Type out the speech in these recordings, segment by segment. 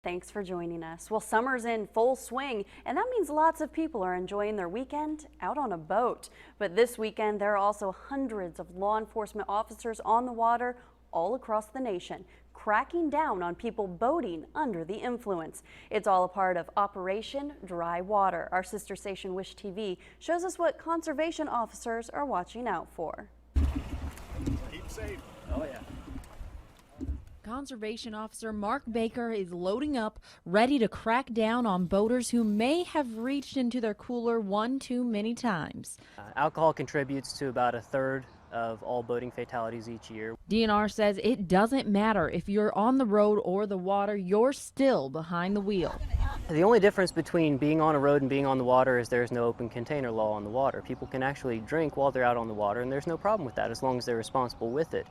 Thanks for joining us. Well, summer's in full swing, and that means lots of people are enjoying their weekend out on a boat. But this weekend, there are also hundreds of law enforcement officers on the water all across the nation, cracking down on people boating under the influence. It's all a part of Operation Dry Water. Our sister station WTHI-TV shows us what conservation officers are watching out for. Keep safe. Oh yeah. Conservation Officer Mark Baker is loading up, ready to crack down on boaters who may have reached into their cooler one too many times. Alcohol contributes to about a third of all boating fatalities each year. DNR says it doesn't matter if you're on the road or the water, you're still behind the wheel. The only difference between being on a road and being on the water is there's no open container law on the water. People can actually drink while they're out on the water, and there's no problem with that as long as they're responsible with it.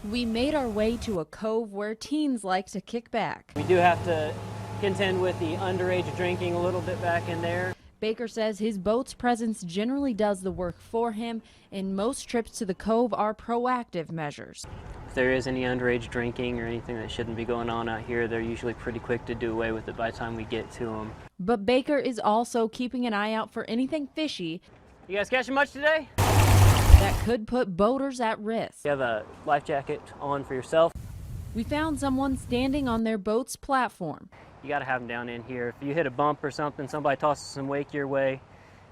We made our way to a cove where teens like to kick back. We do have to contend with the underage drinking a little bit back in there. Baker says his boat's presence generally does the work for him, and most trips to the cove are proactive measures. If there is any underage drinking or anything that shouldn't be going on out here, they're usually pretty quick to do away with it by the time we get to them. But Baker is also keeping an eye out for anything fishy. You guys catching much today? That could put boaters at risk. You have a life jacket on for yourself. We found someone standing on their boat's platform. You got to have them down in here. If you hit a bump or something, somebody tosses some wake your way,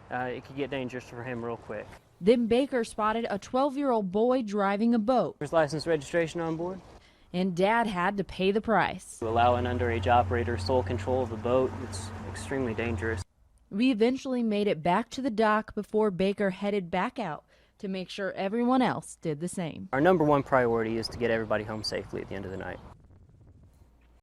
it could get dangerous for him real quick. Then Baker spotted a 12-year-old boy driving a boat. There's license registration on board. And Dad had to pay the price. To allow an underage operator sole control of the boat, it's extremely dangerous. We eventually made it back to the dock before Baker headed back out to make sure everyone else did the same. Our #1 priority is to get everybody home safely at the end of the night.